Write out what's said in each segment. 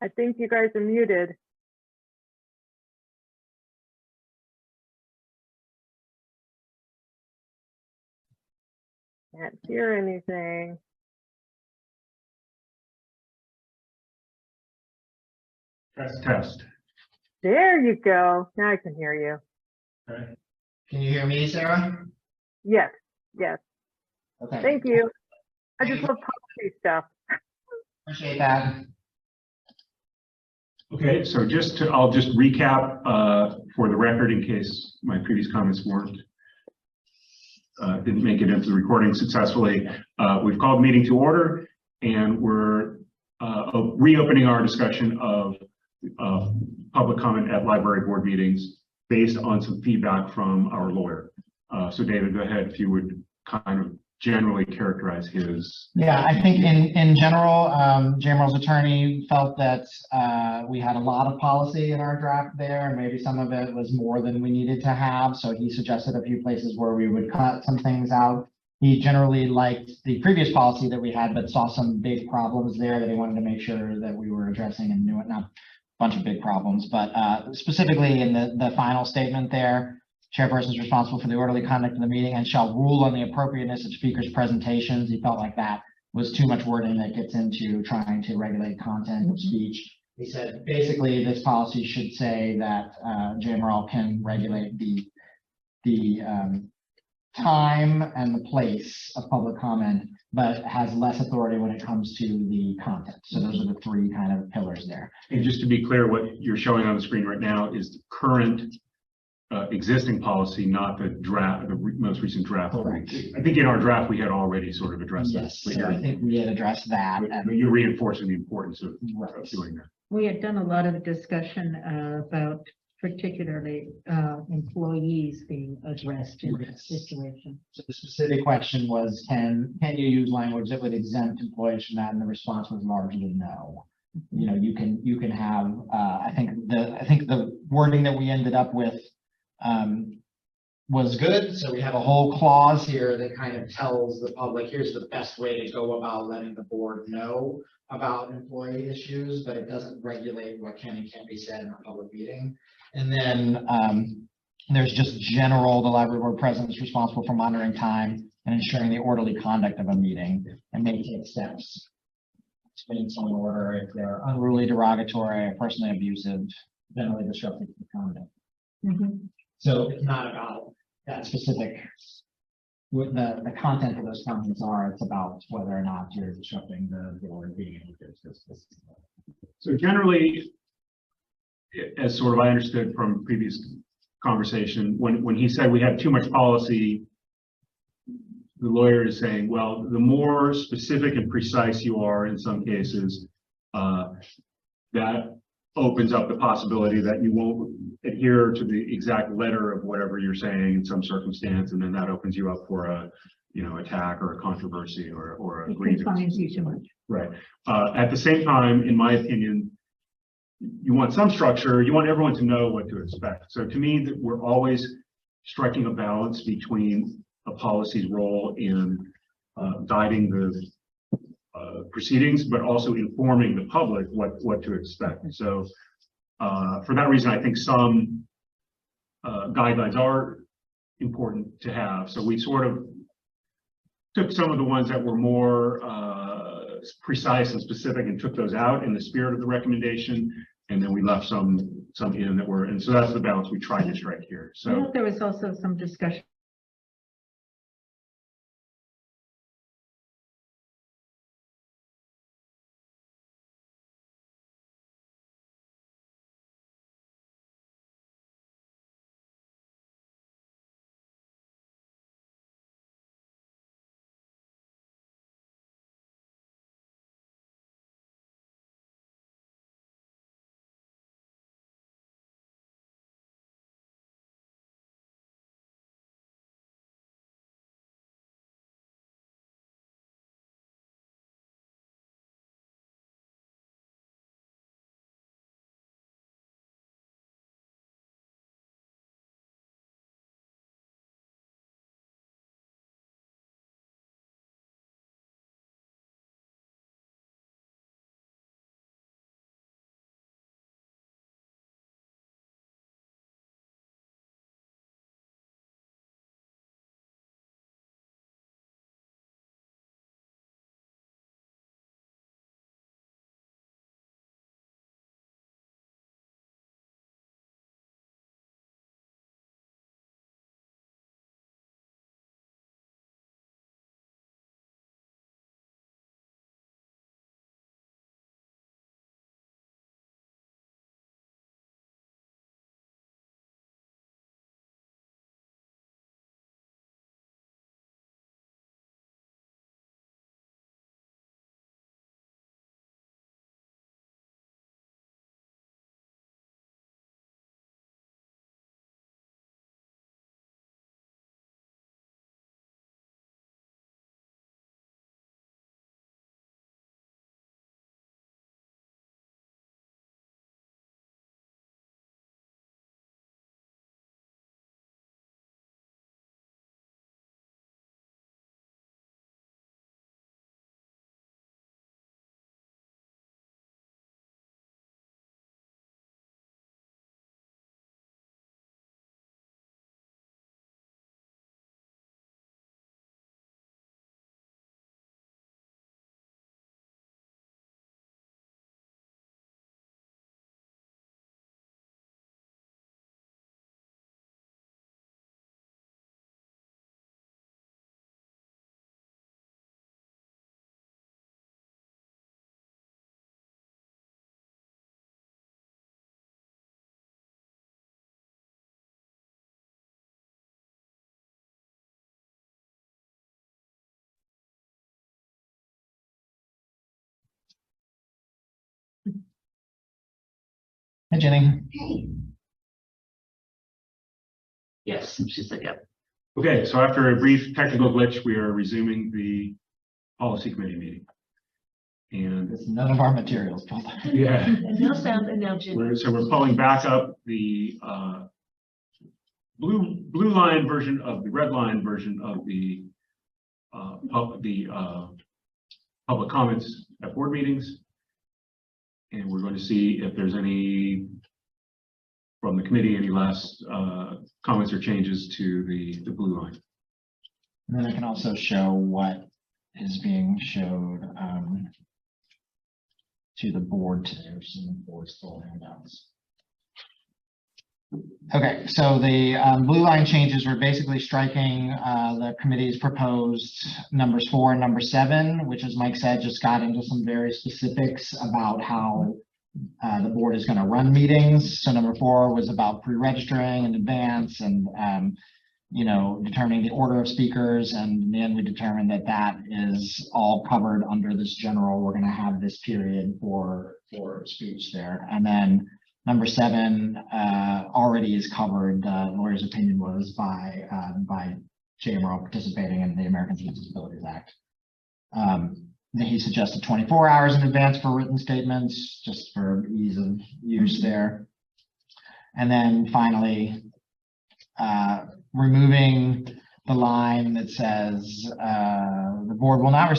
I think you guys are muted. Can't hear anything. Test. There you go. Now I can hear you. Okay. Can you hear me, Sarah? Yes, yes. Okay. Thank you. I just love policy stuff. Appreciate that. Okay, so I'll just recap for the record in case my previous comments didn't make it into the recording successfully. We've called the meeting to order, and we're reopening our discussion of public comment at library board meetings based on some feedback from our lawyer. So David, go ahead if you would kind of generally characterize his. Yeah, I think in general, JMRL's attorney felt that we had a lot of policy in our draft there, and maybe some of it was more than we needed to have. So he suggested a few places where we would cut some things out. He generally liked the previous policy that we had, but saw some big problems there that he wanted to make sure that we were addressing and knew it. Not a bunch of big problems, but specifically in the final statement there, chairperson is responsible for the orderly conduct of the meeting and shall rule on the appropriateness of speakers' presentations. He felt like that was too much wording that gets into trying to regulate content of speech. He said, basically, this policy should say that JMRL can regulate the time and the place of public comment, but has less authority when it comes to the content. So those are the three kind of pillars there. And just to be clear, what you're showing on the screen right now is the current existing policy, not the draft, the most recent draft. Correct. I think in our draft we had already sort of addressed Yes, that. so I think we had addressed that. But you're reinforcing the importance of Right. doing that. We had done a lot of discussion about particularly employees being addressed in this situation. So the specific question was, can you use language that would exempt employees from that? And the response was largely no. You know, you can have, I think the wording that we ended up with was good. So we have a whole clause here that kind of tells the public, here's the best way to go about letting the board know about employee issues, but it doesn't regulate what can and can't be said in a public meeting. And then there's just general, the library board president is responsible for monitoring time and ensuring the orderly conduct of a meeting and may take steps to put in some order if they're unruly, derogatory, or personally abusive, generally disruptive to the conduct. Mhm. So it's not about that specific, what the content of those comments are, it's about whether or not you're disrupting the order being able to exist. So generally, as sort of I understood from previous conversation, when he said we had too much policy, the lawyer is saying, well, the more specific and precise you are in some cases, that opens up the possibility that you won't adhere to the exact letter of whatever you're saying in some circumstance, and then that opens you up for a, attack or a controversy or a It grievance. confines you too much. Right. At the same time, in my opinion, you want some structure. You want everyone to know what to expect. So to me, that we're always striking a balance between a policy's role in guiding the proceedings, but also informing the public what to expect. So for that reason, I think some guidelines are important to have. So we sort of took some of the ones that were more precise and specific and took those out in the spirit of the recommendation, and then we left some in that were, and so that's the balance we tried to strike here. I know So there was also some discussion Jenny? Yes, she said, yep. Okay, so after a brief technical glitch, we are resuming the policy committee meeting. And There's none of our materials pulled up. yeah, And no sound, and now Jim. so we're pulling back up the blue line version of the red line version of the public comments at board meetings. And we're going to see if there's any from the committee, any last comments or changes to the blue line. And then I can also show what is being showed to the board today, which is in the board's full handouts. Okay, so the blue line changes were basically striking the committee's proposed numbers 4 and number 7, which, as Mike said, just got into some very specifics about how the board is going to run meetings. So number 4 was about pre-registering in advance and you know, determining the order of speakers, and in the end we determined that that is all covered under this general. We're going to have this period for speech there, and then number 7 already is covered. Lawyer's opinion was by JMRL participating in the Americans with Disabilities Act. He suggested 24 hours in advance for written statements, just for ease of use there. And then finally, removing the line that says the board will not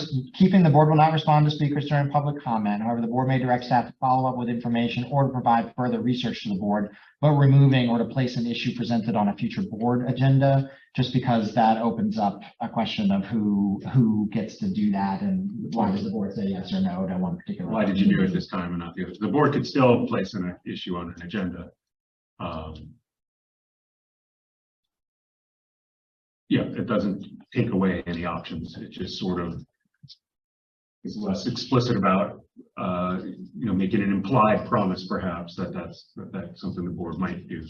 respond to speakers during public comment. However, the board may direct staff to follow up with information or to provide further research to the board, but removing or to place an issue presented on a future board agenda, just because that opens up a question of who gets to do that and why does the board say yes or no to one particular. Why did you do it this time and not the other? The board could still place an issue on an agenda. Yeah, it doesn't take away any options. It just sort of is less explicit about, you know, making an implied promise, perhaps, that's something the board might do.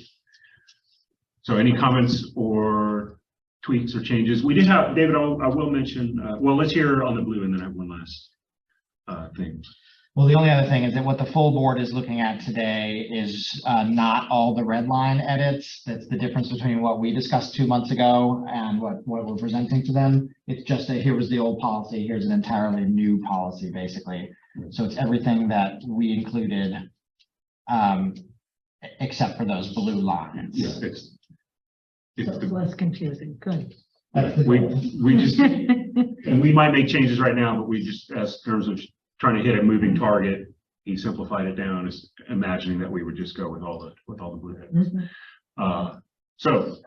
So any comments or tweaks or changes? We did have, David, I will mention, well, let's hear on the blue and then I have one last thing. Well, the only other thing is that what the full board is looking at today is not all the red line edits. That's the difference between what we discussed 2 months ago and what we're presenting to them. It's just that here was the old policy. Here's an entirely new policy, basically. So it's everything that we included except for those blue lines. Yeah, So it's less confusing. Good. we just, and we might make changes right now, but we just, as terms of trying to hit a moving target, he simplified it down as imagining that we would just go with all the blue heads. Mm-hmm. So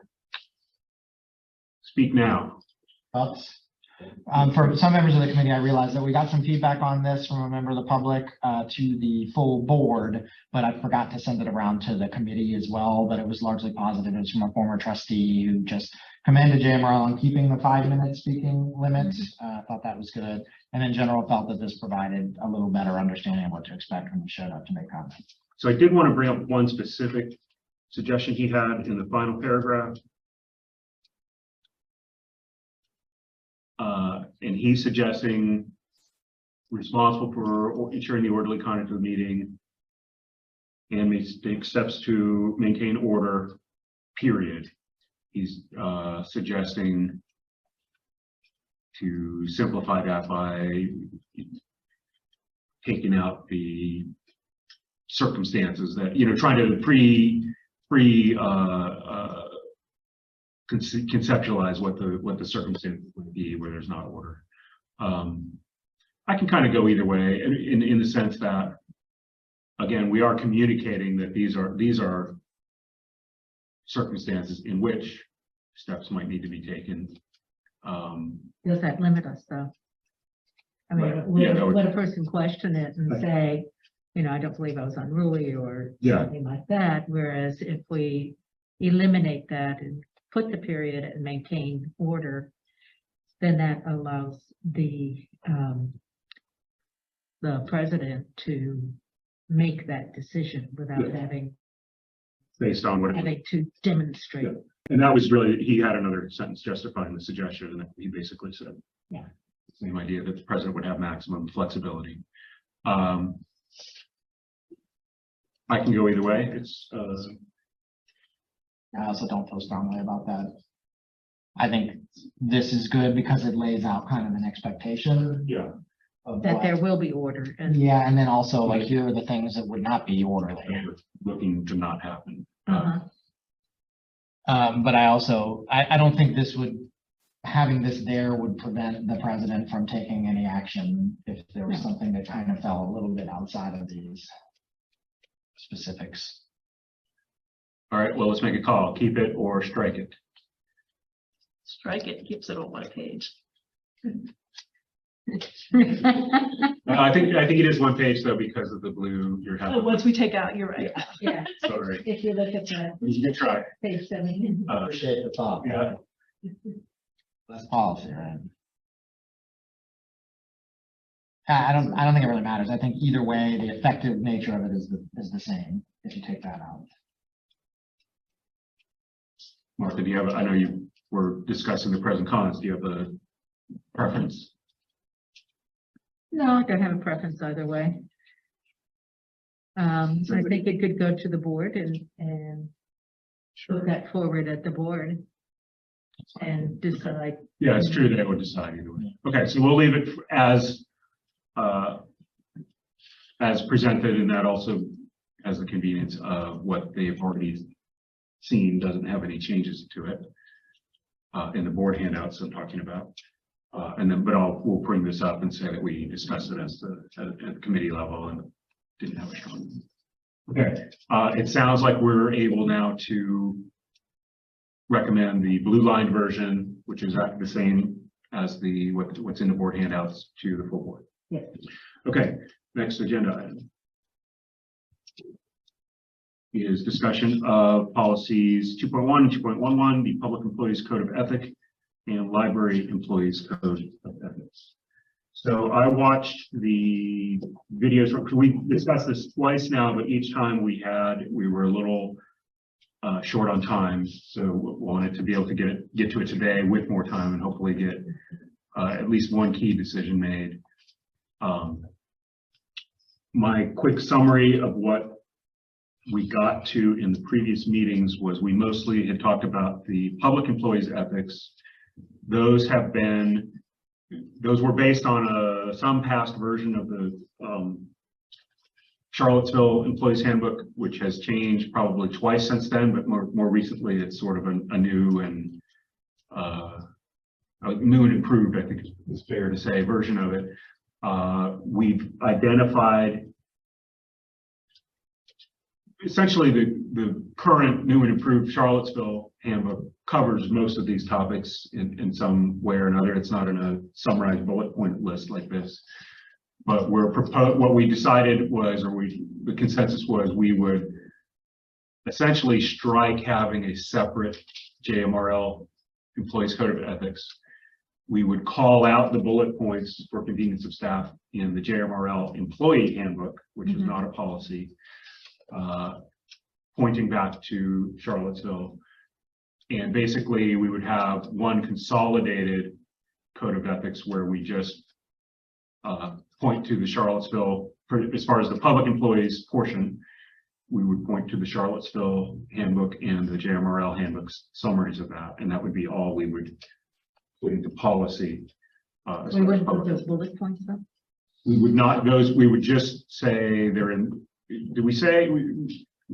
speak now. Thoughts? For some members of the committee, I realized that we got some feedback on this from a member of the public to the full board, but I forgot to send it around to the committee as well, but it was largely positive. It was from a former trustee who just commended JMRL on keeping the 5-minute speaking limit. Thought that was good. And in general felt that this provided a little better understanding of what to expect when you showed up to make comments. So I did want to bring up one specific suggestion he had in the final paragraph. And he's suggesting responsible for ensuring the orderly conduct of the meeting and may take steps to maintain order, period. He's suggesting to simplify that by taking out the circumstances that, you know, trying to conceptualize what the circumstances would be where there's not order. I can kind of go either way in the sense that, again, we are communicating that these are circumstances in which steps might need to be taken. Does that limit us, though? I mean, right. would a person question it and say, you know, I don't believe I was unruly or something like that, whereas if we eliminate that and put the period and maintain order, then that allows the president to make that decision without having Based on what to demonstrate. Yeah. And that was really, he had another sentence justifying the suggestion, and he basically said, yeah, same idea that the president would have maximum flexibility. I can go either way. It's, I also don't feel strongly about that. I think this is good because it lays out kind of an expectation yeah, of That what- there will be order and. Yeah, and then also like here are the things that would not be orderly. looking to not happen. Uh-huh. But I don't think having this there would prevent the president from taking any action if there was something that kind of fell a little bit outside of these specifics. All right, well, let's make a call. Keep it or strike it. Strike it, keeps it on one page. I think it is one page though, because of the blue you're having. Once we take out, you're right. Yeah, Sorry. if you look at the You can try. page 7. Appreciate the thought. Yeah. That's policy, right? I don't think it really matters. I think either way, the effective nature of it is the same if you take that out. Martha, do you have, I know you were discussing the pros and cons. Do you have a preference? No, I don't have a preference either way. I think it could go to the board and put that forward at the board and decide. Yeah, it's true. They would decide either way. Okay, so we'll leave it as presented, and that also has the convenience of what they've already seen doesn't have any changes to it in the board handouts I'm talking about. And then, but we'll bring this up and say that we discussed it at the committee level and didn't have a strong. Okay, it sounds like we're able now to recommend the blue line version, which is the same as what's in the board handouts to the full board. Yes. Okay, next agenda item is discussion of policies 2.1 and 2.11, the Public Employees Code of Ethic and Library Employees Code of Ethics. So I watched the videos. We discussed this twice now, but each time we were a little short on time, so wanted to be able to get to it today with more time and hopefully get at least one key decision made. My quick summary of what we got to in the previous meetings was we mostly had talked about the public employees ethics. Those were based on some past version of the Charlottesville Employees Handbook, which has changed probably twice since then, but more recently it's sort of a new and improved, I think it's fair to say, version of it. We've identified essentially the current new and improved Charlottesville handbook covers most of these topics in some way or another. It's not in a summarized bullet point list like this, but what we decided was, the consensus was, we would essentially strike having a separate JMRL Employees Code of Ethics. We would call out the bullet points for convenience of staff in the JMRL Employee Handbook, which is not a policy, pointing back to Charlottesville. And basically we would have one consolidated code of ethics where we just point to the Charlottesville, as far as the public employees portion, we would point to the Charlottesville handbook and the JMRL handbooks summaries of that. And that would be all we would put into policy. We wouldn't put those bullet points up. We would not, we would just say they're in, did we say?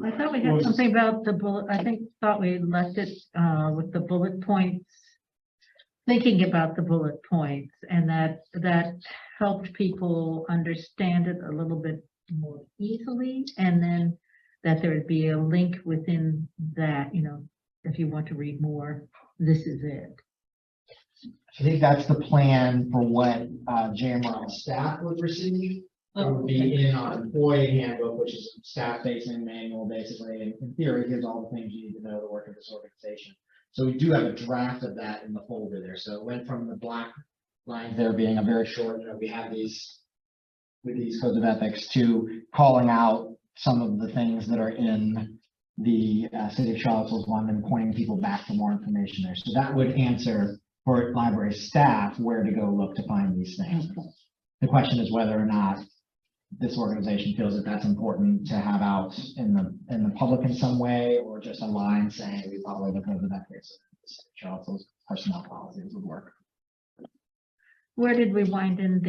I thought we had something about the bullet, thought we left it with the bullet points, thinking about the bullet points, and that helped people understand it a little bit more easily, and then that there would be a link within that, if you want to read more, this is it. I think that's the plan for what JMRL staff would receive. It would be in our employee handbook, which is a staff-facing manual, basically. And in theory, here's all the things you need to know to work in this organization. So we do have a draft of that in the folder there. So it went from the black lines there being a very short, we have these with these codes of ethics, to calling out some of the things that are in the City of Charlottesville's one and pointing people back for more information there. So that would answer for library staff where to go look to find these things. The question is whether or not this organization feels that that's important to have out in the public in some way, or just a line saying we follow the code of ethics. Charles's personnel policies would work. Where did we wind in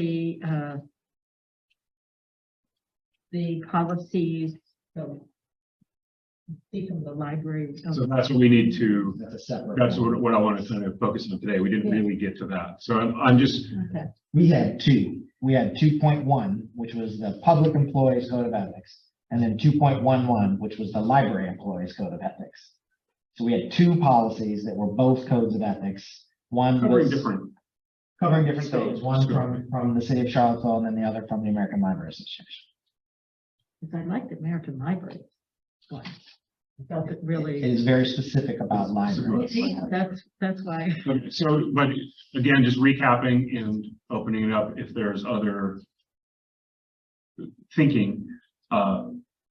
the policies? See from the library. So that's what we need to, That's a separate. that's one. what I want to kind of focus on today. We didn't really get to that. So I'm just, Okay. We had two. We had 2.1, which was the public employees code of ethics, and then 2.11, which was the library employees code of ethics. So we had two policies that were both codes of ethics. One covering was different. covering different Scope, things, one scope. from the city of Charlottesville, and then the other from the American Library Association. Because I like the American Library one. I felt it It really, is very specific about libraries. that's why. Okay, so, but again, just recapping and opening it up, if there's other thinking,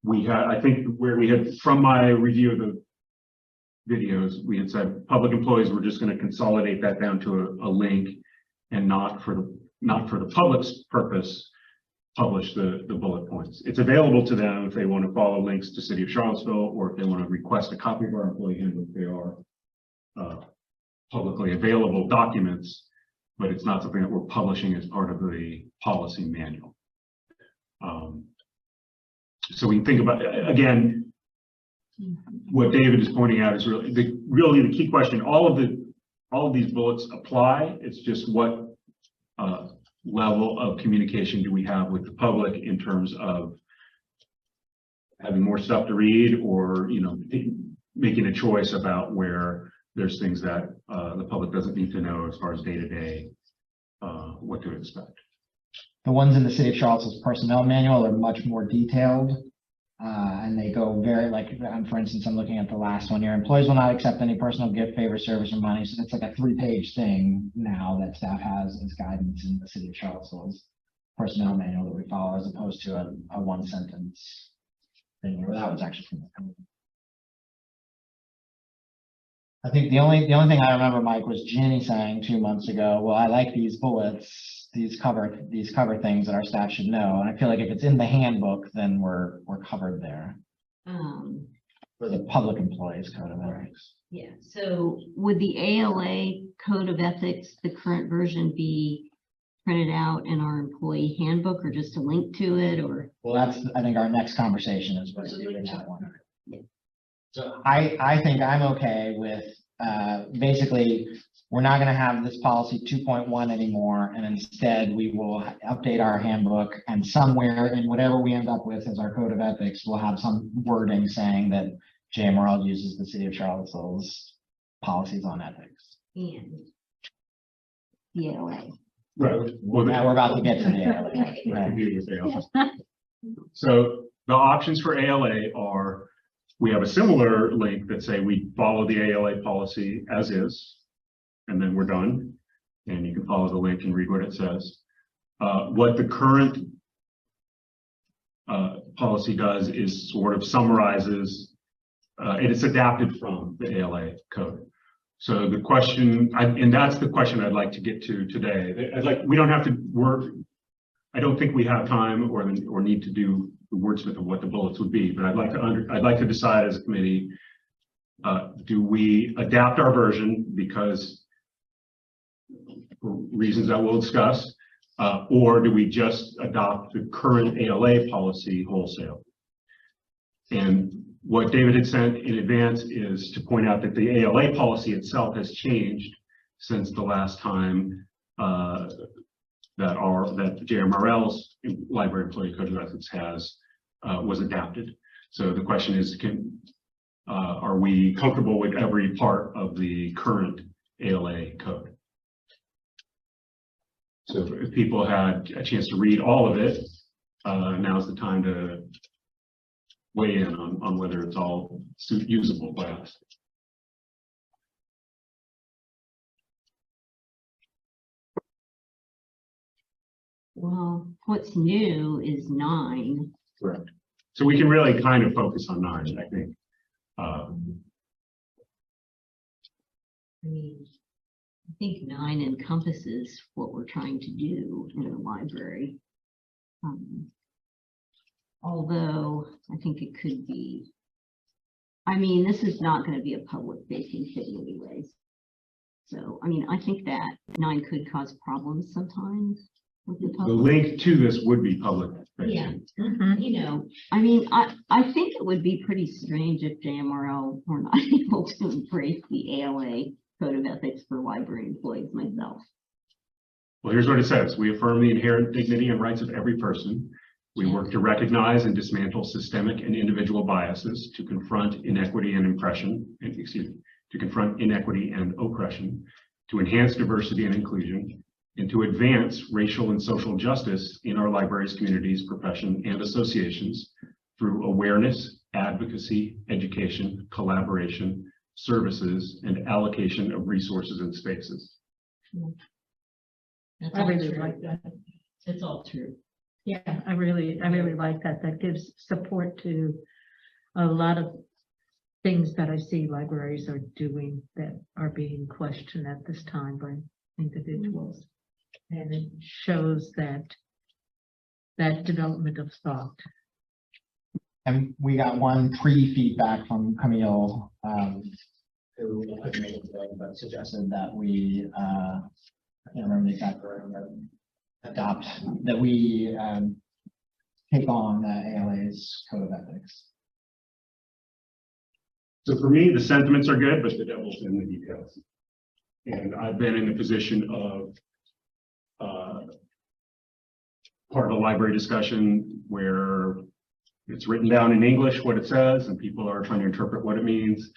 we had, I think where we had, from my review of the videos, we had said public employees, we're just going to consolidate that down to a link and not for the public's purpose, publish the bullet points. It's available to them if they want to follow links to City of Charlottesville, or if they want to request a copy of our employee handbook. They are publicly available documents, but it's not something that we're publishing as part of the policy manual. So we can think about, again, what David is pointing out is really the key question. All of these bullets apply. It's just what level of communication do we have with the public in terms of having more stuff to read, or making a choice about where there's things that the public doesn't need to know as far as day-to-day what to expect. The ones in the city of Charlottesville's personnel manual are much more detailed. And they go very, for instance, I'm looking at the last one here. Employees will not accept any personal gift, favor, service, or money. So it's like a 3-page thing now that staff has as guidance in the city of Charlottesville's personnel manual that we follow, as opposed to a 1-sentence thing. Where that was actually from the company. I think the only thing I remember, Mike, was Ginny saying 2 months ago, well, I like these bullets. These cover things that our staff should know. And I feel like if it's in the handbook, then we're covered there. For the public employees code of ethics. Yeah, so would the ALA code of ethics, the current version, be printed out in our employee handbook, or just a link to it, or? Well, that's, I think, our next conversation is what's doing that one. Yeah. So I think I'm okay with, basically, we're not going to have this policy 2.1 anymore, and instead we will update our handbook, and somewhere in whatever we end up with as our code of ethics, we'll have some wording saying that JMRL uses the city of Charlottesville's policies on ethics. And the ALA. Right. Well, Now we're about to get to the ALA. So the options for ALA are, we have a similar link that say we follow the ALA policy as is, and then we're done. And you can follow the link and read what it says. What the current policy does is sort of summarizes, and it's adapted from the ALA code. So the question, and that's the question I'd like to get to today. We don't have to work. I don't think we have time or need to do the wordsmith of what the bullets would be, but I'd like to decide as a committee, do we adapt our version because for reasons that we'll discuss, or do we just adopt the current ALA policy wholesale? And what David had sent in advance is to point out that the ALA policy itself has changed since the last time that JMRL's library employee code of ethics was adapted. So the question is, are we comfortable with every part of the current ALA code? So if people had a chance to read all of it, now's the time to weigh in on whether it's all usable by us. Well, what's new is 9. Correct. So we can really kind of focus on 9, I think. I mean, I think 9 encompasses what we're trying to do in the library. Although I think it could be. I mean, this is not going to be a public facing thing anyways. So, I mean, I think that 9 could cause problems sometimes with the The public. link to this would be public Yeah. facing. You know, I mean, I think it would be pretty strange if JMRL were not able to embrace the ALA Code of Ethics for library employees myself. Well, here's what it says. We affirm the inherent dignity and rights of every person. We work to recognize and dismantle systemic and individual biases, to confront inequity and to confront inequity and oppression, to enhance diversity and inclusion, and to advance racial and social justice in our libraries, communities, profession, and associations through awareness, advocacy, education, collaboration, services, and allocation of resources and spaces. That's I all really true. like that. It's all true. Yeah, I really like that. That gives support to a lot of things that I see libraries are doing that are being questioned at this time by individuals. And it shows that development of thought. And we got one pre-feedback from Camille, who couldn't make it today, but suggested that we, I can't remember the exact word, that we take on the ALA's Code of Ethics. So for me, the sentiments are good, but the devil's in the details. And I've been in the position of part of a library discussion where it's written down in English what it says, and people are trying to interpret what it means.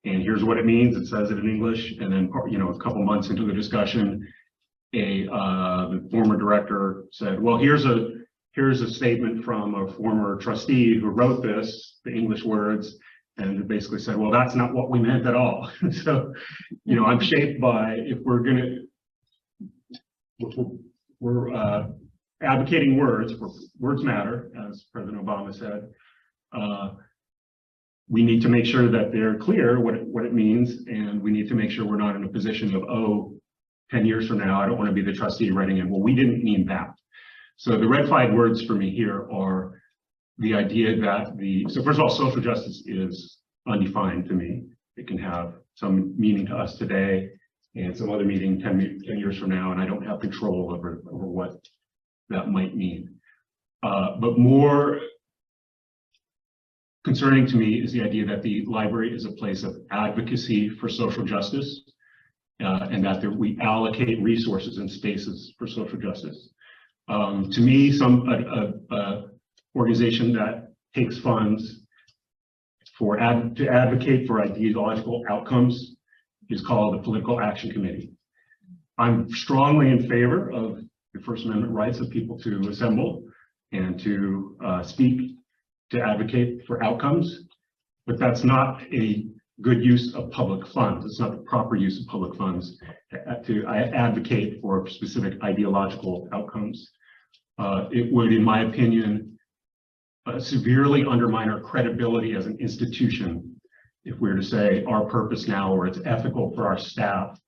And here's what it means. It says it in English, and then a couple months into the discussion, the former director said, "Well, here's a statement from a former trustee who wrote this, the English words." And it basically said, well, that's not what we meant at all. So, I'm shaped by, if we're advocating words matter, as President Obama said. We need to make sure that they're clear what it means, and we need to make sure we're not in a position of, 10 years from now, I don't want to be the trustee writing in, well, we didn't mean that. So the red flag words for me here are the idea that so first of all, social justice is undefined to me. It can have some meaning to us today and some other meaning 10 years from now, and I don't have control over what that might mean. But more concerning to me is the idea that the library is a place of advocacy for social justice, and that we allocate resources and spaces for social justice. To me, organization that takes funds to advocate for ideological outcomes is called the Political Action Committee. I'm strongly in favor of the First Amendment rights of people to assemble and to speak, to advocate for outcomes, but that's not a good use of public funds. It's not the proper use of public funds to advocate for specific ideological outcomes. It would, in my opinion, severely undermine our credibility as an institution if we were to say our purpose now, or it's ethical for our staff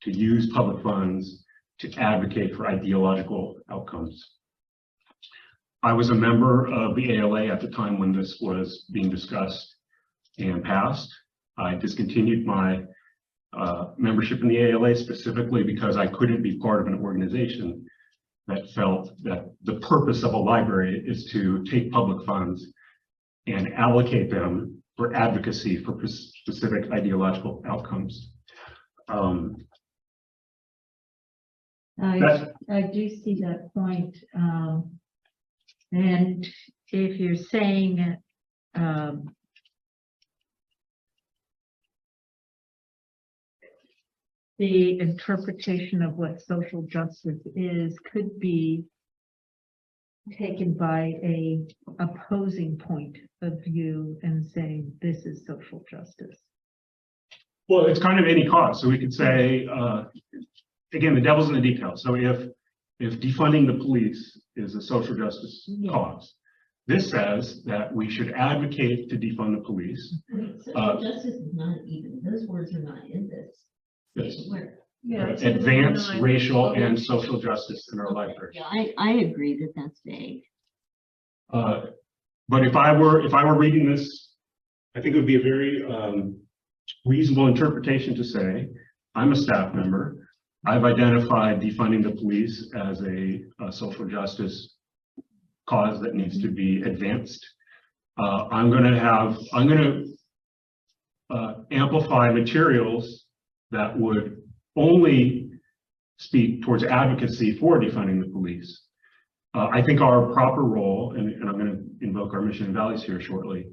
to use public funds to advocate for ideological outcomes. I was a member of the ALA at the time when this was being discussed and passed. I discontinued my membership in the ALA specifically because I couldn't be part of an organization that felt that the purpose of a library is to take public funds and allocate them for advocacy for specific ideological outcomes. I do see that point. And if you're saying the interpretation of what social justice is could be taken by a opposing point of view and saying this is social justice. Well, it's kind of any cause. So we could say, again, the devil's in the details. So if defunding the police is a social justice cause, this says that we should advocate to defund the police. Social justice is not even, those words are not in this. Yes. Yeah. Advance racial and social justice in our library. Yeah, I agree that that's vague. But if I were reading this, I think it would be a very reasonable interpretation to say, I'm a staff member. I've identified defunding the police as a social justice cause that needs to be advanced. I'm going to amplify materials that would only speak towards advocacy for defunding the police. I think our proper role, and I'm going to invoke our mission and values here shortly,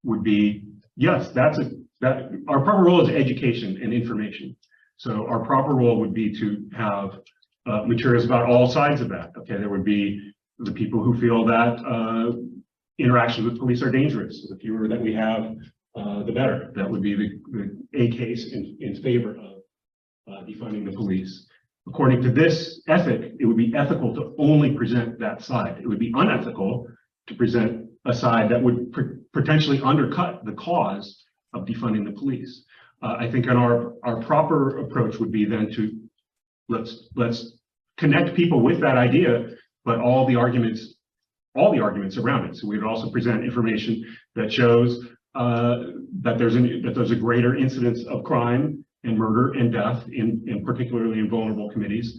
would be, yes, our proper role is education and information. So our proper role would be to have materials about all sides of that. Okay, there would be the people who feel that interactions with police are dangerous. The fewer that we have, the better. That would be the case in favor of defunding the police. According to this ethic, it would be ethical to only present that side. It would be unethical to present a side that would potentially undercut the cause of defunding the police. I think our proper approach would be then to let's connect people with that idea, but all the arguments around it. So we would also present information that shows that there's a greater incidence of crime and murder and death in particularly in vulnerable communities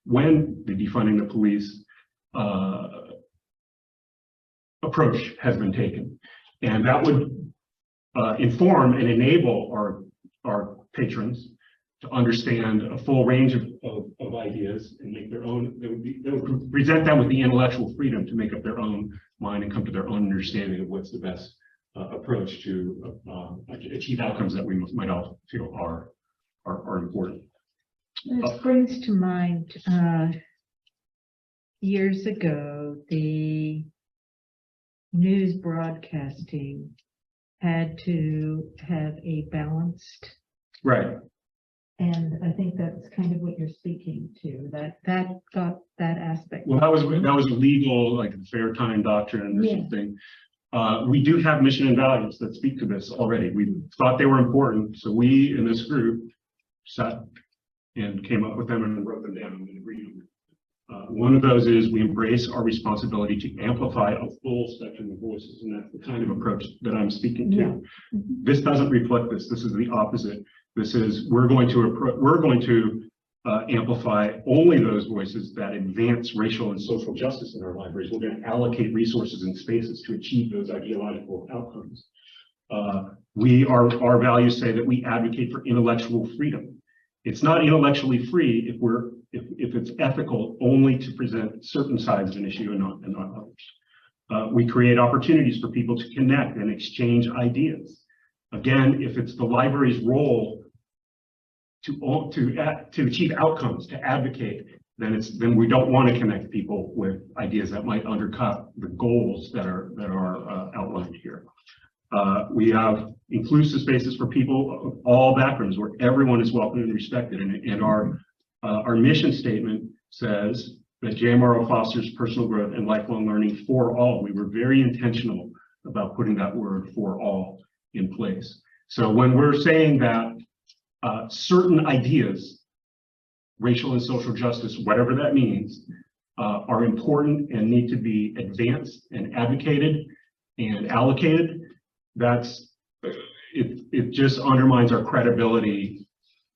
when the defunding the police approach has been taken. And that would inform and enable our patrons to understand a full range of ideas and make their own. They would present them with the intellectual freedom to make up their own mind and come to their own understanding of what's the best approach to achieve outcomes that we might all feel are important. This brings to mind, years ago, the news broadcasting had to have a balanced, Right. and I think that's kind of what you're speaking to, that got that aspect. Well, that was a legal, like the fair time doctrine or Yeah. something. We do have mission and values that speak to this already. We thought they were important, so we in this group sat and came up with them and wrote them down and agreed on them. One of those is we embrace our responsibility to amplify a full spectrum of voices, and that's the kind of approach that I'm speaking to. Yeah. This doesn't reflect this. This is the opposite. This is we're going to amplify only those voices that advance racial and social justice in our libraries. We're going to allocate resources and spaces to achieve those ideological outcomes. Our values say that we advocate for intellectual freedom. It's not intellectually free if it's ethical only to present certain sides of an issue and not others. We create opportunities for people to connect and exchange ideas. Again, if it's the library's role to achieve outcomes, to advocate, then we don't want to connect people with ideas that might undercut the goals that are outlined here. We have inclusive spaces for people of all backgrounds where everyone is welcome and respected. And our mission statement says that JMRL fosters personal growth and lifelong learning for all. We were very intentional about putting that word "for all" in place. So when we're saying that certain ideas, racial and social justice, whatever that means, are important and need to be advanced and advocated and allocated, it just undermines our credibility.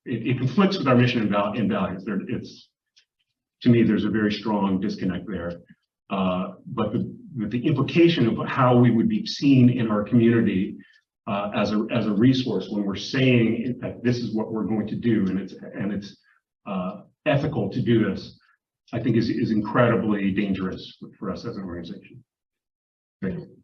It conflicts with our mission and values. To me, there's a very strong disconnect there. But the implication of how we would be seen in our community as a resource when we're saying that this is what we're going to do and it's ethical to do this, I think is incredibly dangerous for us as an organization.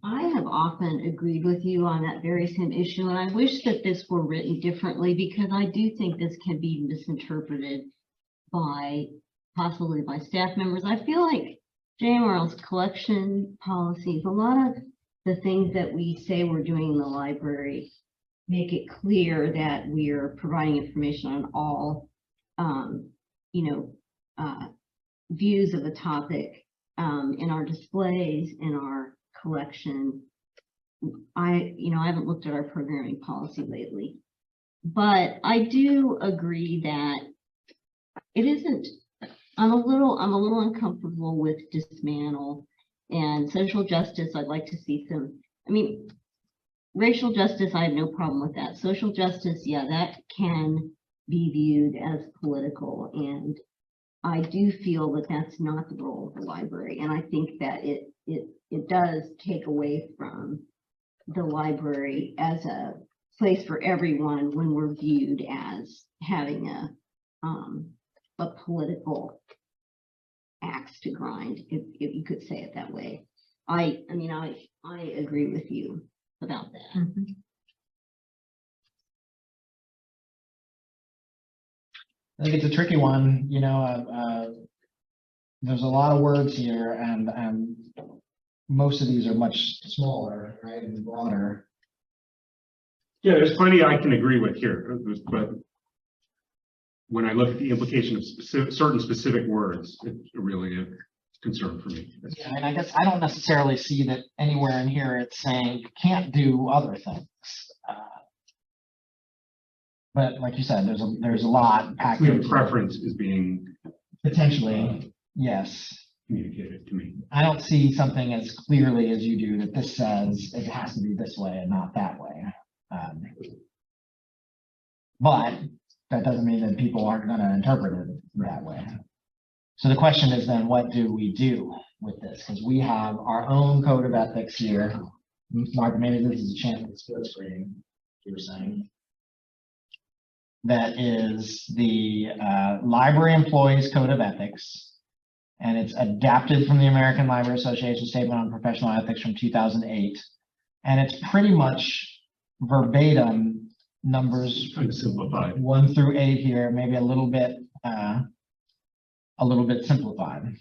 I have often agreed with you on that very same issue, and I wish that this were written differently because I do think this can be misinterpreted possibly by staff members. I feel like JMRL's collection policies, a lot of the things that we say we're doing in the library make it clear that we are providing information on all, views of a topic in our displays, in our collection. I haven't looked at our programming policy lately, but I do agree that it isn't. I'm a little uncomfortable with dismantle And social justice, I'd like to see some, I mean, racial justice, I have no problem with that. Social justice, yeah, that can be viewed as political. And I do feel that that's not the role of the library. And I think that it does take away from the library as a place for everyone when we're viewed as having a political axe to grind, if you could say it that way. I mean, I agree with you about that. Mhm. I think it's a tricky one, you know, there's a lot of words here and most of these are much smaller, right, and broader. Yeah, there's plenty I can agree with here, but when I look at the implication of certain specific words, it's really a concern for me. Yeah, and I guess I don't necessarily see that anywhere in here it's saying you can't do other things. But like you said, there's a lot packed Clear into it. preference is being Potentially, yes. communicated to me. I don't see something as clearly as you do that this says it has to be this way and not that way. But that doesn't mean that people aren't going to interpret it that way. So the question is then, what do we do with this? Because we have our own code of ethics here. Mark, maybe this is a chance to split screen, you were saying. That is the Library Employees Code of Ethics. And it's adapted from the American Library Association Statement on Professional Ethics from 2008. And it's pretty much verbatim numbers Kind of simplified. 1 through 8 here, maybe a little bit simplified.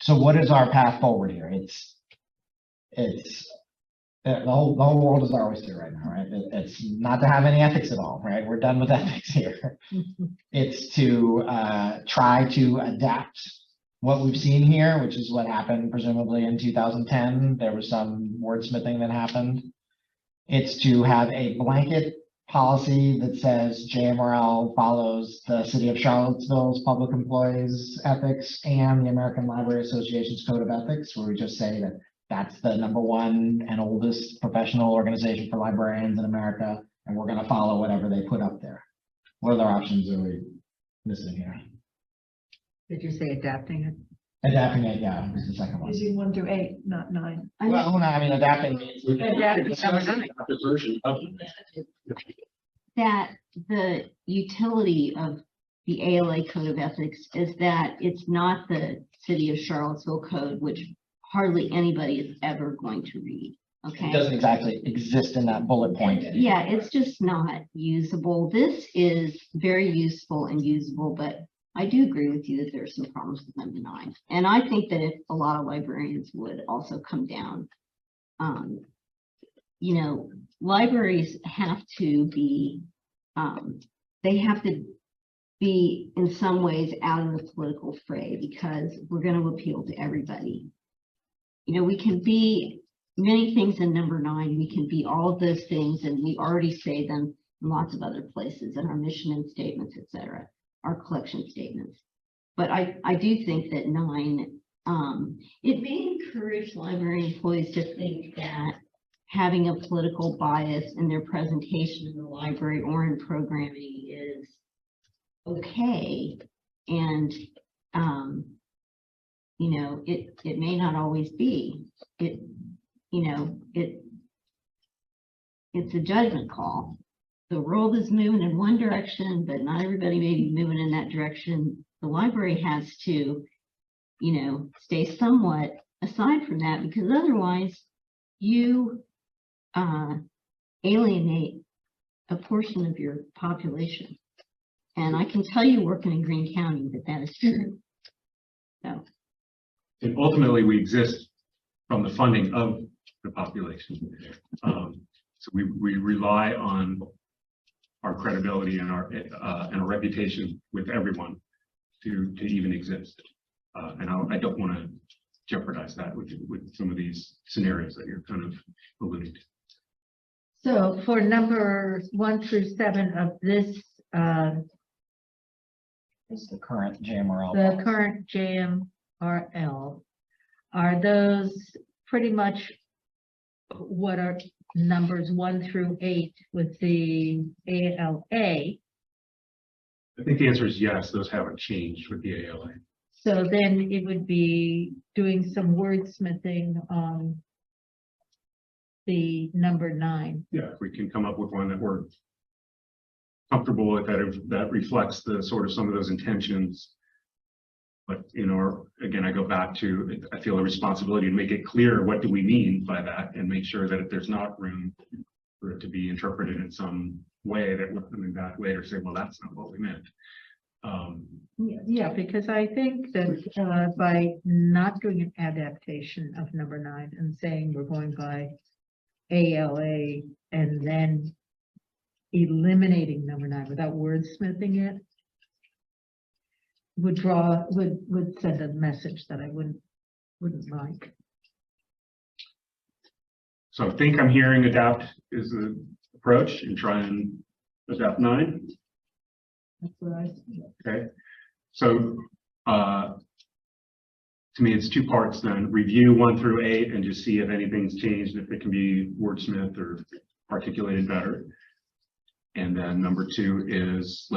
So what is our path forward here? The whole world is our oyster right now, right? It's not to have any ethics at all, right? We're done with ethics here. It's to try to adapt what we've seen here, which is what happened presumably in 2010. There was some wordsmithing that happened. It's to have a blanket policy that says JMRL follows the City of Charlottesville's Public Employees Ethics and the American Library Association's Code of Ethics, where we just say that that's the #1 and oldest professional organization for librarians in America, and we're going to follow whatever they put up there. What other options are we missing here? Did you say adapting it? Adapting it, yeah, is the second one. Using 1 through 8, not 9. Well, no, I mean, adapting means The version of That the utility of the ALA Code of Ethics is that it's not the City of Charlottesville Code, which hardly anybody is ever going to read. It Okay. doesn't exactly exist in that bullet point. Yeah, it's just not usable. This is very useful and usable, but I do agree with you that there are some problems with number 9. And I think that if a lot of librarians would also come down, you know, libraries have to be, they have to be in some ways out of the political fray because we're going to appeal to everybody. You know, we can be many things in number 9. We can be all of those things, and we already say them in lots of other places in our mission and statements, etc., our collection statements. But I do think that 9, it may encourage library employees to think that having a political bias in their presentation in the library or in programming is okay. And, you know, it may not always be. You know, it's a judgment call. The world is moving in one direction, but not everybody may be moving in that direction. The library has to, you know, stay somewhat aside from that, because otherwise you alienate a portion of your population. And I can tell you, working in Greene County, that is true. So. And ultimately, we exist from the funding of the population. So we rely on our credibility and our reputation with everyone to even exist. And I don't want to jeopardize that with some of these scenarios that you're kind of alluding to. So for number 1 through 7 of this, Is the current JMRL. the current JMRL, are those pretty much what are numbers 1 through 8 with the ALA? I think the answer is yes, those haven't changed with the ALA. So then it would be doing some wordsmithing on the number 9. Yeah, if we can come up with one that we're comfortable with, that reflects the sort of some of those intentions. But, again, I go back to, I feel a responsibility to make it clear, what do we mean by that, and make sure that if there's not room for it to be interpreted in some way that we're coming back later, say, well, that's not what we meant. Yeah, because I think that by not doing an adaptation of number 9 and saying we're going by ALA and then eliminating number 9 without wordsmithing it would send a message that I wouldn't like. So I think I'm hearing adapt is the approach, and try and adapt 9. That's what I. Okay, so to me, it's 2 parts then. Review 1 through 8 and just see if anything's changed, if it can be wordsmithed or articulated better. And then number 2 is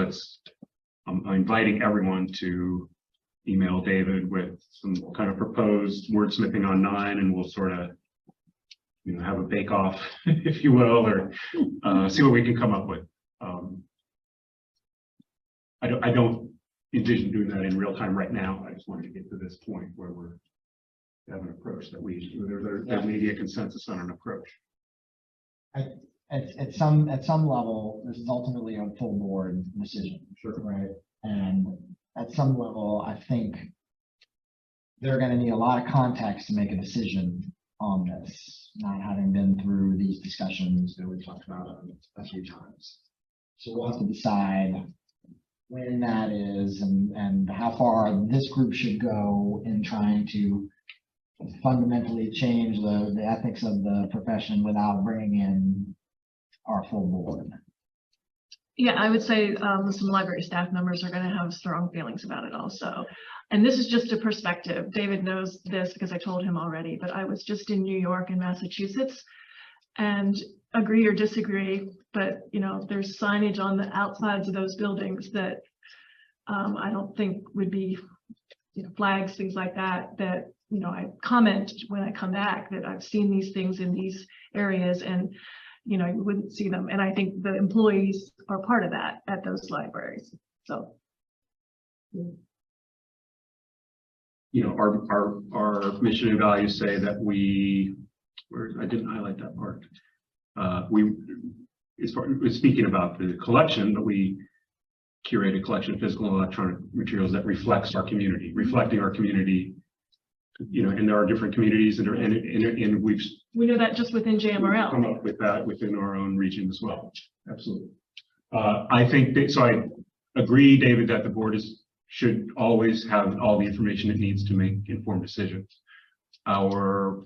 I'm inviting everyone to email David with some kind of proposed wordsmithing on 9, and we'll sort of have a bake off, if you will, or see what we can come up with. I don't envision doing that in real time right now. I just wanted to get to this point where we have an approach that there may be a consensus on an approach. At some level, this is ultimately a full board decision. Sure. Right. And at some level, I think they're going to need a lot of context to make a decision on this, not having been through these discussions that we talked about a few times. So we'll have to decide when that is and how far this group should go in trying to fundamentally change the ethics of the profession without bringing in our full board. Yeah, I would say some library staff members are going to have strong feelings about it also. And this is just a perspective. David knows this because I told him already, but I was just in New York and Massachusetts, and agree or disagree, but there's signage on the outsides of those buildings that I don't think would be flags, things like that, I comment when I come back that I've seen these things in these areas, and you wouldn't see them. And I think the employees are part of that at those libraries. So our mission and values say that I didn't highlight that part. Speaking about the collection, but we curate a collection of physical and electronic materials that reflects our community, reflecting our community. And there are different communities, and we know that just within JMRL. Come up with that within our own region as well. Absolutely. I think that, so I agree, David, that the board should always have all the information it needs to make informed decisions. Our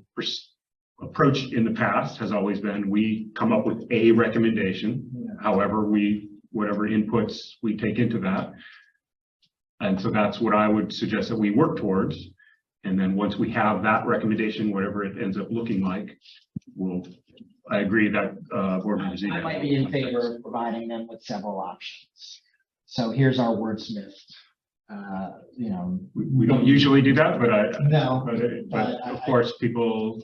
approach in the past has always been, we come up with a recommendation. However, whatever inputs we take into that. And so that's what I would suggest that we work towards. And then once we have that recommendation, whatever it ends up looking like, I agree that board members. I might be in favor of providing them with several options. So here's our wordsmith. We don't usually do that, but of course, people.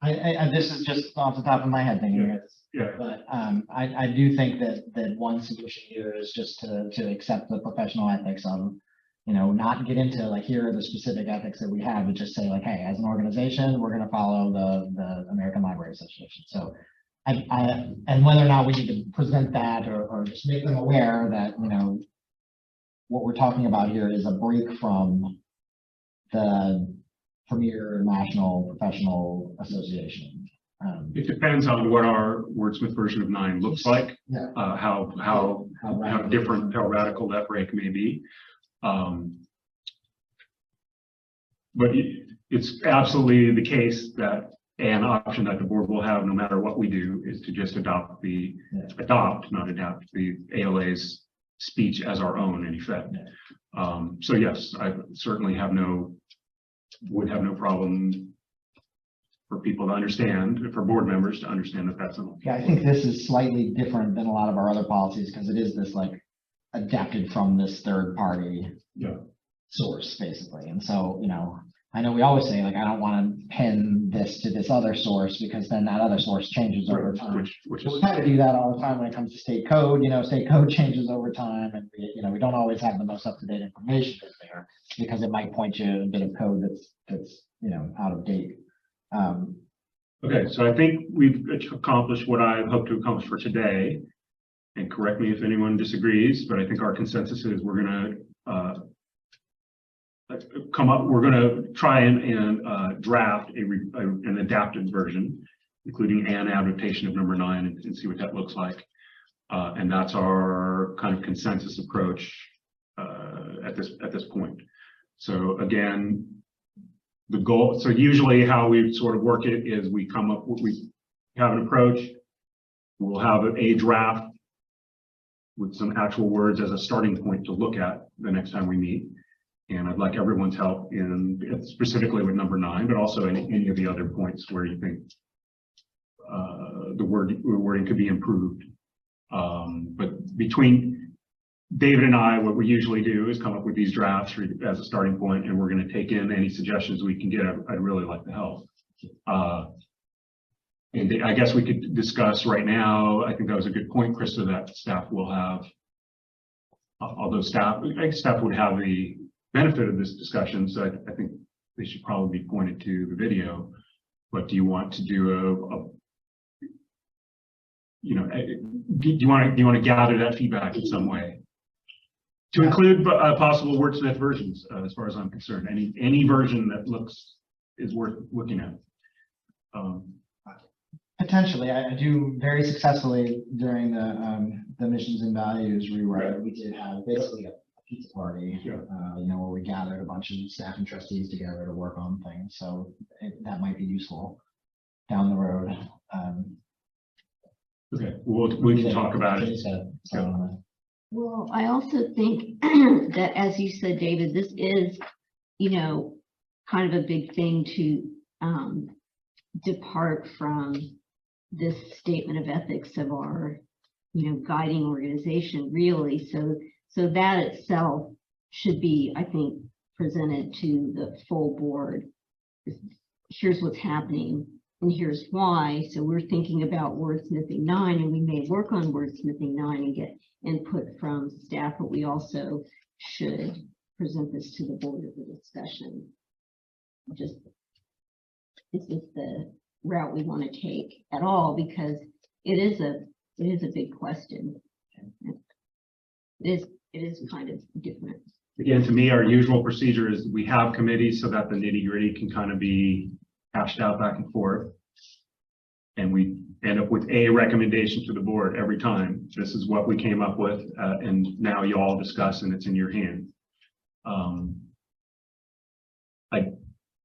This is just off the top of my head thinking. Yeah. But I do think that one solution here is just to accept the professional ethics of, not get into like, here are the specific ethics that we have, but just say like, hey, as an organization, we're going to follow the American Library Association. So and whether or not we need to present that or just make them aware that, what we're talking about here is a break from the premier national professional association. It depends on what our wordsmith version of 9 looks like. Yeah. How different, how radical that break may be. But it's absolutely the case that an option that the board will have, no matter what we do, is to just not adapt the ALA's speech as our own in effect. So yes, I certainly have no would have no problem for people to understand, for board members to understand that that's an. Yeah, I think this is slightly different than a lot of our other policies because it is this like adapted from this third party Yeah. source basically. And so, you know, I know we always say like, I don't want to pin this to this other source because then that other source changes over time. Which So we is, kind of do that all the time when it comes to state code, you know, state code changes over time and we, you know, we don't always have the most up-to-date information in there because it might point you a bit of code that's, you know, out of date. okay, so I think we've accomplished what I hope to accomplish for today. And correct me if anyone disagrees, but I think our consensus is we're gonna we're gonna try and draft an adapted version, including an adaptation of number 9 and see what that looks like. And that's our kind of consensus approach at this point. So again, the goal, so usually how we sort of work it is we have an approach, we'll have a draft with some actual words as a starting point to look at the next time we meet. And I'd like everyone's help in specifically with number 9, but also in any of the other points where you think the wording could be improved. But between David and I, what we usually do is come up with these drafts as a starting point, and we're going to take in any suggestions we can get. I'd really like the help. And I guess we could discuss right now. I think that was a good point, Krista, that staff will have, although staff would have the benefit of this discussion. So I think they should probably be pointed to the video. But do you want to do do you want to gather that feedback in some way? To include possible wordsmith versions, as far as I'm concerned, any version that is worth looking at. Potentially, I do very successfully during the missions and values rewrite. Right. We did have basically a pizza party, Yeah. you know, where we gathered a bunch of staff and trustees together to work on things. So that might be useful down the road. Okay, we can talk about it. Well, I also think that, as you said, David, this is, you know, kind of a big thing to depart from this statement of ethics of our, you know, guiding organization, really. So that itself should be, I think, presented to the full board. Here's what's happening and here's why. So we're thinking about wordsmithing 9, and we may work on wordsmithing 9 and get input from staff, but we also should present this to the board of the discussion. Just, is this the route we want to take at all? Because it is a big question. It is kind of different. Again, to me, our usual procedure is we have committees so that the nitty-gritty can kind of be hashed out back and forth. And we end up with a recommendation to the board every time. This is what we came up with, and now you all discuss, and it's in your hand.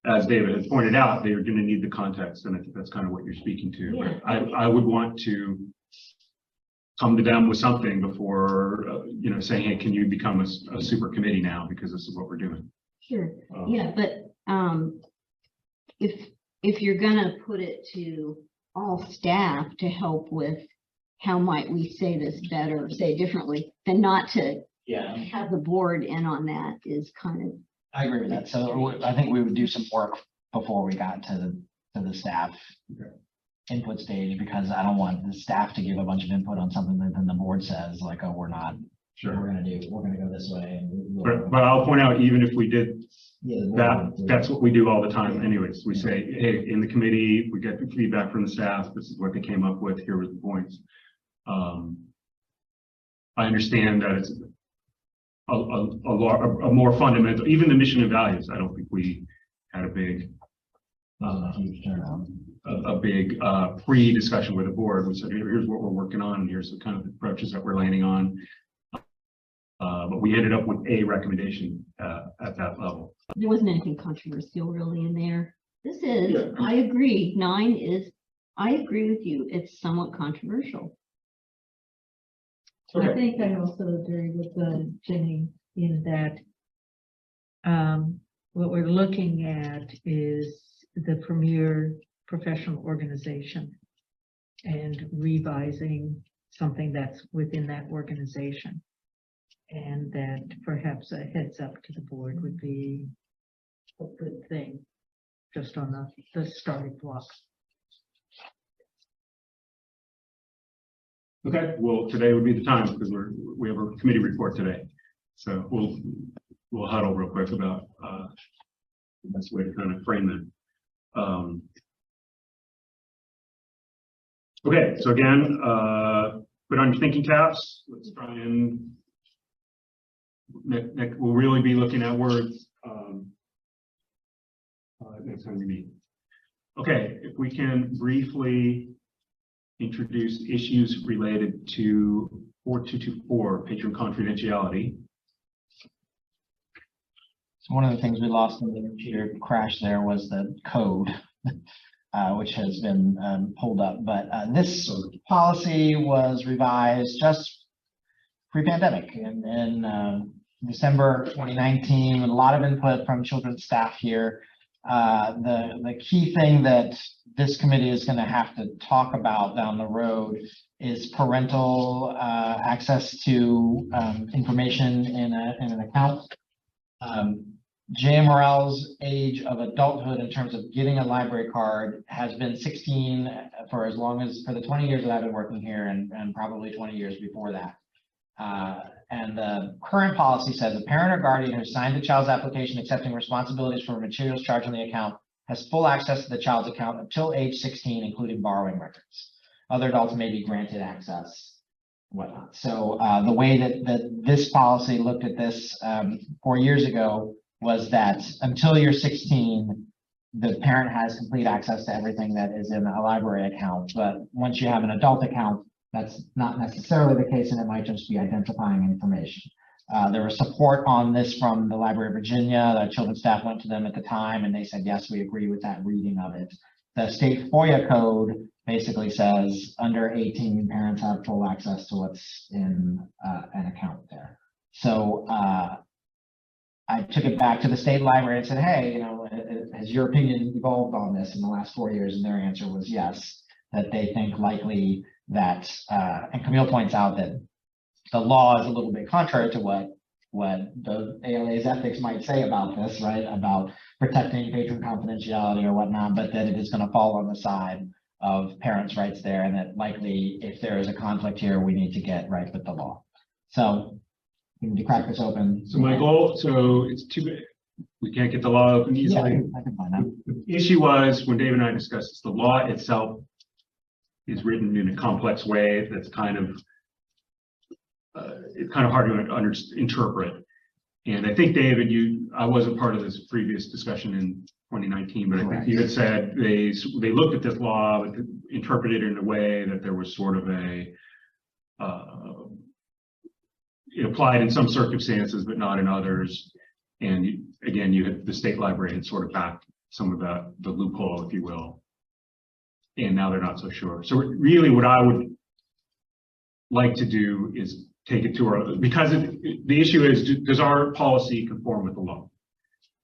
As David has pointed out, they're going to need the context, and I think that's kind of what you're speaking to. Yeah. But I would want to come to them with something before, saying, hey, can you become a super committee now, because this is what we're doing. Sure. Yeah, but if you're gonna put it to all staff to help with how might we say this better, say differently, then not to have the board in on that is kind of. I agree with that. So I think we would do some work before we got to the staff input stage, because I don't want the staff to give a bunch of input on something that then the board says like, oh, we're gonna go this way. And but I'll point out, even if we did the board that's what we do all the time anyways. We say, hey, in the committee, we get the feedback from the staff. This is what they came up with. Here were the points. I understand that it's a more fundamental, even the mission and values. I don't think we had a big pre-discussion with the board. We said, here's what we're working on, and here's the kind of approaches that we're landing on. But we ended up with a recommendation at that level. There wasn't anything controversial really in there. This is, I agree, 9 is, I agree with you. It's somewhat controversial. I think I also agree with Jenny in that what we're looking at is the premier professional organization and revising something that's within that organization. And that perhaps a heads up to the board would be a good thing, just on the starting block. Okay, well, today would be the time because we have a committee report today. So we'll huddle real quick about the best way to kind of frame that. Okay, so again, put on your thinking caps. Let's try and we'll really be looking at words next time we meet. Okay, if we can briefly introduce issues related to 4224 patron confidentiality. So one of the things we lost in the computer crash there was the code, which has been pulled up. But this policy was revised just pre-pandemic in December 2019, with a lot of input from children's staff here. The key thing that this committee is going to have to talk about down the road is parental access to information in an account. JMRL's age of adulthood in terms of getting a library card has been 16 for the 20 years that I've been working here, and probably 20 years before that. And the current policy says a parent or guardian who signed the child's application accepting responsibilities for materials charged on the account has full access to the child's account until age 16, including borrowing records. Other adults may be granted access, whatnot. So the way that this policy looked at this 4 years ago was that until you're 16, the parent has complete access to everything that is in a library account. But once you have an adult account, that's not necessarily the case, and it might just be identifying information. There was support on this from the Library of Virginia. The children's staff went to them at the time, and they said, yes, we agree with that reading of it. The state FOIA code basically says under 18, parents have full access to what's in an account there. So I took it back to the state library and said, hey, has your opinion evolved on this in the last 4 years? And their answer was yes, that they think likely that, and Camille points out that the law is a little bit contrary to what the ALA's ethics might say about this, right? About protecting patron confidentiality or whatnot, but that it is going to fall on the side of parents' rights there, and that likely if there is a conflict here, we need to get right with the law. So we need to crack this open. So my goal, so it's too big. We can't get the law open easily. Yeah, I can find that. The issue was when Dave and I discussed this, the law itself is written in a complex way that's kind of it's kind of hard to interpret. And I think, David, I wasn't part of this previous discussion in 2019, but I think you had said they looked at this law, but interpreted it in a way that there was sort of it applied in some circumstances, but not in others. And again, the state library had sort of backed some of the loophole, if you will. And now they're not so sure. So really what I would like to do is take it to because the issue is, does our policy conform with the law?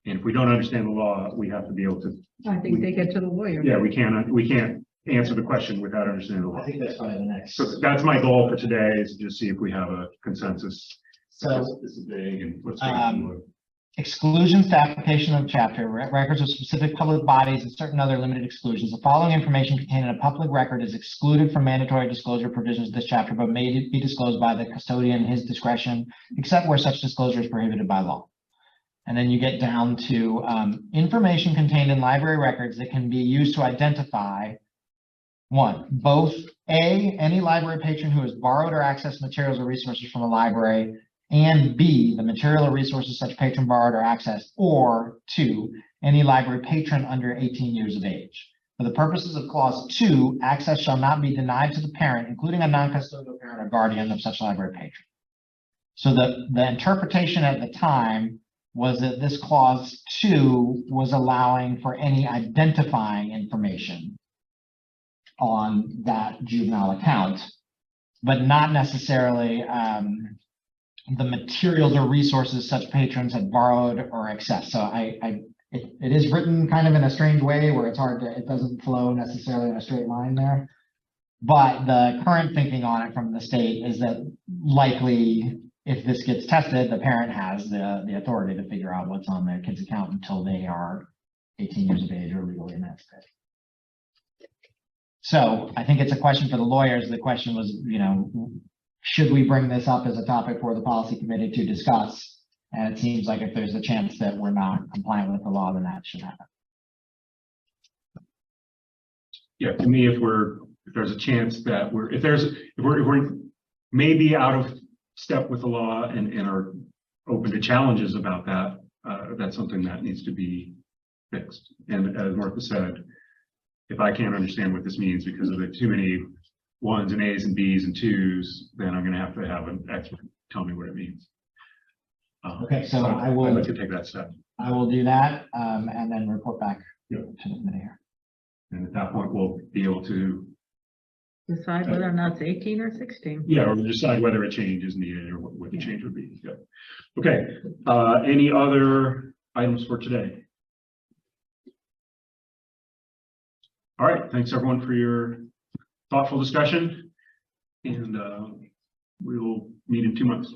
And if we don't understand the law, we have to be able to. I think they get to the lawyer. Yeah, we can't answer the question without understanding the law. I think that's probably the next. So that's my goal for today, is to just see if we have a consensus. So this is big, and let's take a look. exclusions to application of chapter, records of specific public bodies, and certain other limited exclusions. The following information contained in a public record is excluded from mandatory disclosure provisions of this chapter, but may be disclosed by the custodian at his discretion, except where such disclosure is prohibited by law. And then you get down to information contained in library records that can be used to identify, one, both A, any library patron who has borrowed or accessed materials or resources from a library, and B, the material or resources such patron borrowed or accessed, or two, any library patron under 18 years of age. For the purposes of clause 2, access shall not be denied to the parent, including a non-custodial parent or guardian of such library patron. So the interpretation at the time was that this clause 2 was allowing for any identifying information on that juvenile account, but not necessarily the materials or resources such patrons had borrowed or accessed. So it is written kind of in a strange way where it's hard to, it doesn't flow necessarily in a straight line there. But the current thinking on it from the state is that likely if this gets tested, the parent has the authority to figure out what's on their kid's account until they are 18 years of age or legally emancipated. So I think it's a question for the lawyers. The question was, you know, should we bring this up as a topic for the policy committee to discuss? And it seems like if there's a chance that we're not compliant with the law, then that should happen. Yeah, to me, if there's a chance that if we're maybe out of step with the law and are open to challenges about that, that's something that needs to be fixed. And as Martha said, if I can't understand what this means because of the too many ones and A's and B's and twos, then I'm going to have an expert tell me what it means. Okay, so I'd like to take that step. I will do that and then report back Yep. to the committee here. And at that point, we'll be able to, Decide whether or not it's 18 or 16. yeah, or decide whether a change is needed or what the change would be. Yeah. Okay. Any other items for today? All right. Thanks everyone for your thoughtful discussion, and we will meet in 2 months.